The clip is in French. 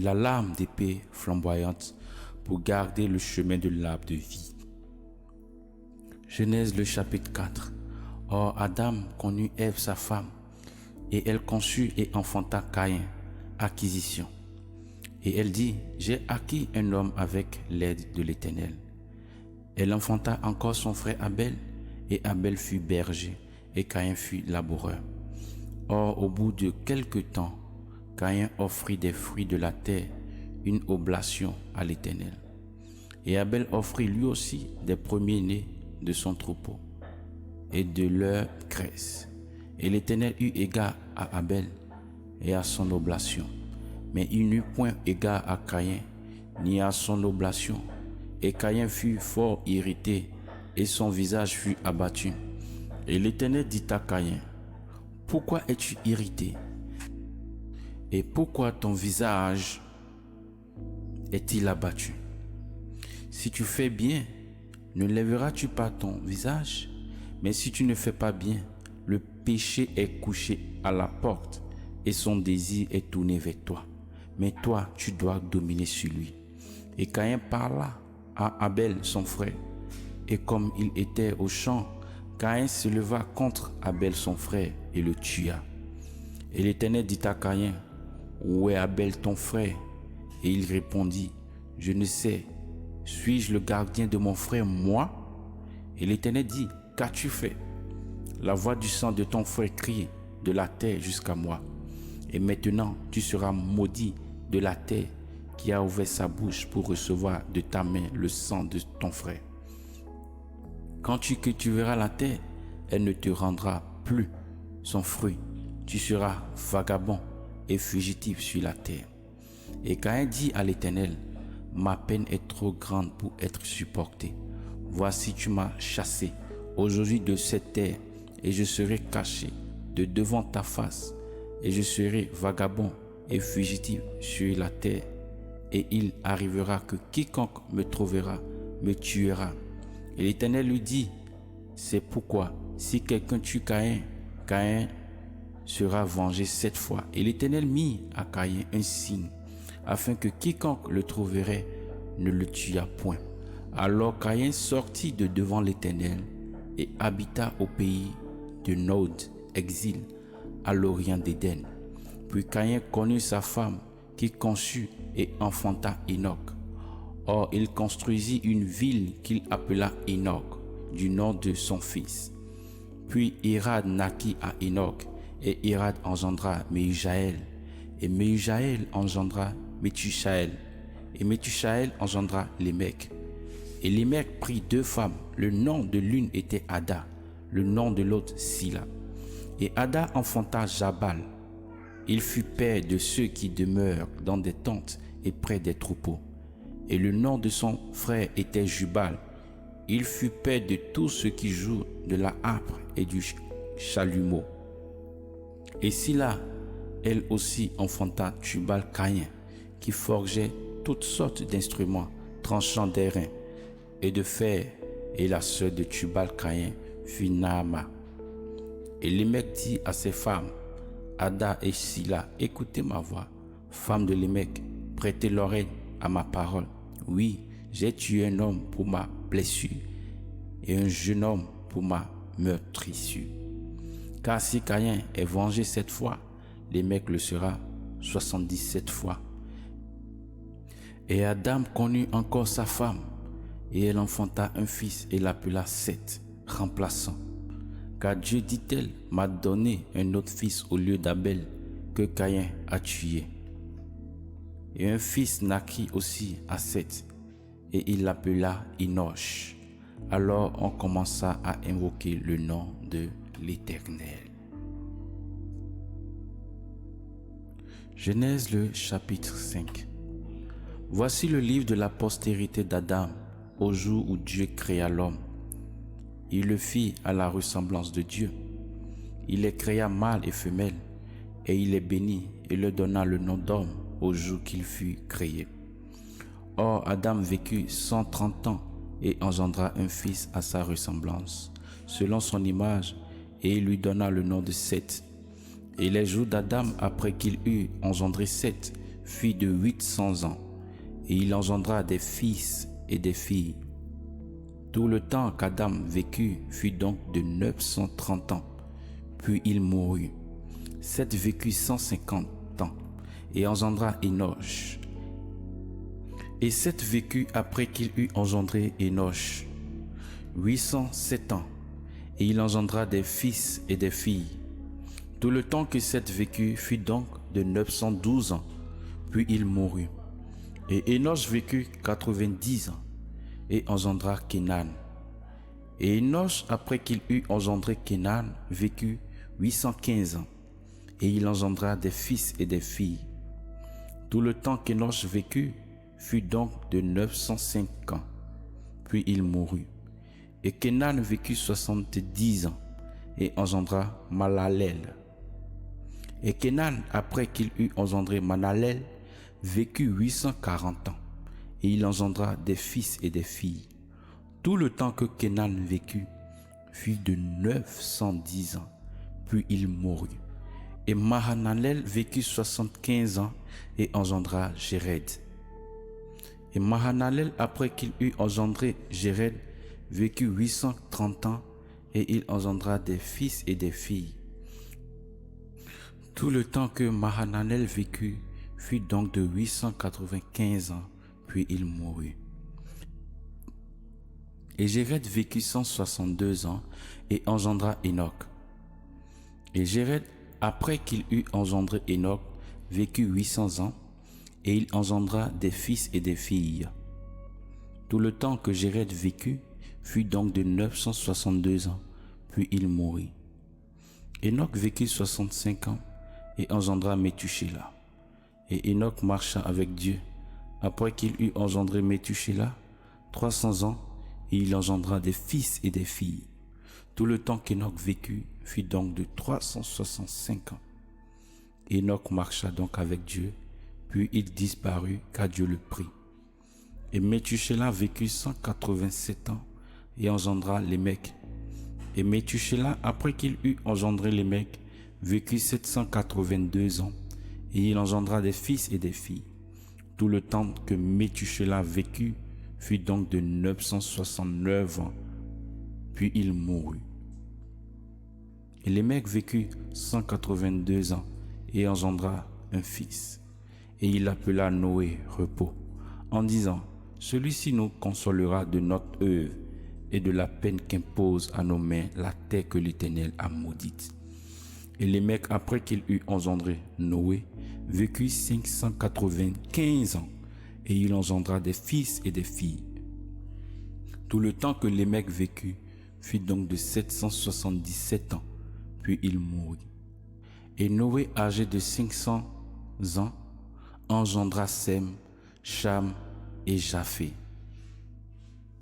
la lame d'épée flamboyante pour garder le chemin de l'arbre de vie. Genèse le chapitre 4. Or Adam connut Ève sa femme, et elle conçut et enfanta Caïn, acquisition. Et elle dit, j'ai acquis un homme avec l'aide de l'Éternel. Elle enfanta encore son frère Abel, et Abel fut berger, et Caïn fut laboureur. Or, au bout de quelque temps, Caïn offrit des fruits de la terre, une oblation à l'Éternel. Et Abel offrit lui aussi des premiers-nés de son troupeau, et de leur graisse. Et l'Éternel eut égard à Abel et à son oblation, mais il n'eut point égard à Caïn, ni à son oblation. Et Caïn fut fort irrité, et son visage fut abattu. Et l'Éternel dit à Caïn, pourquoi es-tu irrité? Et pourquoi ton visage est-il abattu? Si tu fais bien, ne lèveras-tu pas ton visage? Mais si tu ne fais pas bien, le péché est couché à la porte, et son désir est tourné vers toi. Mais toi, tu dois dominer sur lui. Et Caïn parla à Abel son frère, et comme il était au champ, Caïn se leva contre Abel son frère et le tua. Et l'Éternel dit à Caïn, où est Abel ton frère? Et il répondit, je ne sais, suis-je le gardien de mon frère, moi? Et l'Éternel dit, qu'as-tu fait? La voix du sang de ton frère crie de la terre jusqu'à moi. Et maintenant tu seras maudit de la terre qui a ouvert sa bouche pour recevoir de ta main le sang de ton frère. Quand tu cultiveras la terre, elle ne te rendra plus son fruit. Tu seras vagabond et fugitif sur la terre. Et Caïn dit à l'Éternel, ma peine est trop grande pour être supportée. Voici, tu m'as chassé aujourd'hui de cette terre, et je serai caché de devant ta face, et je serai vagabond et fugitif sur la terre. Et il arrivera que quiconque me trouvera me tuera. Et l'Éternel lui dit, c'est pourquoi si quelqu'un tue Caïn, Caïn sera vengé 7 fois. Et l'Éternel mit à Caïn un signe, afin que quiconque le trouverait ne le tuât point. Alors Caïn sortit de devant l'Éternel et habita au pays de Nod, exil, à l'orient d'Éden. Puis Caïn connut sa femme, qui conçut et enfanta Enoch. Or il construisit une ville qu'il appela Enoch, du nom de son fils. Puis Irad naquit à Enoch, et Irad engendra Mehujaël, et Mehujaël engendra Métushaël, et Métushaël engendra Lémec. Et Lémec prit 2 femmes, le nom de l'une était Ada, le nom de l'autre Sila. Et Ada enfanta Jabal. Il fut père de ceux qui demeurent dans des tentes et près des troupeaux. Et le nom de son frère était Jubal. Il fut père de tous ceux qui jouent de la harpe et du chalumeau. Et Sila, elle aussi enfanta Tubal Caïn, qui forgeait toutes sortes d'instruments tranchant d'airain et de fer, et la sœur de Tubal Caïn fut Naama. Et Lémec dit à ses femmes, Ada et Sila, écoutez ma voix. Femmes de Lémec, prêtez l'oreille à ma parole. Oui, j'ai tué un homme pour ma blessure et un jeune homme pour ma meurtrissure. Car si Caïn est vengé 7 fois, Lémec le sera 77 fois. Et Adam connut encore sa femme, et elle enfanta un fils et l'appela Seth, remplaçant. Car Dieu, dit-elle, m'a donné un autre fils au lieu d'Abel que Caïn a tué. Et un fils naquit aussi à Seth, et il l'appela Enoch. Alors on commença à invoquer le nom de l'Éternel. Genèse le chapitre 5. Voici le livre de la postérité d'Adam, au jour où Dieu créa l'homme. Il le fit à la ressemblance de Dieu. Il les créa mâle et femelle, et il les bénit et leur donna le nom d'homme au jour qu'il fut créé. Or Adam vécut 130 ans et engendra un fils à sa ressemblance, selon son image, et il lui donna le nom de Seth. Et les jours d'Adam après qu'il eut engendré Seth fut de 800 ans, et il engendra des fils et des filles. Tout le temps qu'Adam vécut fut donc de 930 ans, puis il mourut. Seth vécut 150 ans, et engendra Énoch. Et Seth vécut après qu'il eut engendré Énoch 807 ans, et il engendra des fils et des filles. Tout le temps que Seth vécut fut donc de 912 ans, puis il mourut. Et Énoch vécut 90 ans, et engendra Kénan. Et Énoch, après qu'il eut engendré Kénan, vécut 815 ans, et il engendra des fils et des filles. Tout le temps qu'Énoch vécut fut donc de 905 ans, puis il mourut. Et Kénan vécut 70 ans, et engendra Malalel. Et Kénan, après qu'il eut engendré Malalel, vécut 840 ans, et il engendra des fils et des filles. Tout le temps que Kénan vécut fut de 910 ans, puis il mourut. Et Mahalalel vécut 75 ans et engendra Jéred. Et Mahalalel, après qu'il eut engendré Jéred, vécut 830 ans et il engendra des fils et des filles. Tout le temps que Mahalalel vécut fut donc de 895 ans, puis il mourut. Et Jéred vécut 162 ans et engendra Enoch. Et Jéred, après qu'il eut engendré Enoch, vécut 800 ans et il engendra des fils et des filles. Tout le temps que Jéred vécut fut donc de 962 ans, puis il mourut. Enoch vécut 65 ans et engendra Méthusélah. Et Enoch marcha avec Dieu, après qu'il eut engendré Méthusélah, 300 ans, et il engendra des fils et des filles. Tout le temps qu'Enoch vécut fut donc de 365 ans. Enoch marcha donc avec Dieu, puis il disparut car Dieu le prit. Et Méthusélah vécut 187 ans et engendra Lémec. Et Méthusélah, après qu'il eut engendré Lémec, vécut 782 ans et il engendra des fils et des filles. Tout le temps que Méthusélah vécut fut donc de 969 ans, puis il mourut. Et Lémec vécut 182 ans et engendra un fils. Et il appela Noé repos, en disant, celui-ci nous consolera de notre œuvre et de la peine qu'impose à nos mains la terre que l'Éternel a maudite. Et Lémec, après qu'il eut engendré Noé, vécut 595 ans, et il engendra des fils et des filles. Tout le temps que Lémec vécut fut donc de 777 ans, puis il mourut. Et Noé, âgé de 500 ans, engendra Sem, Cham et Japheth.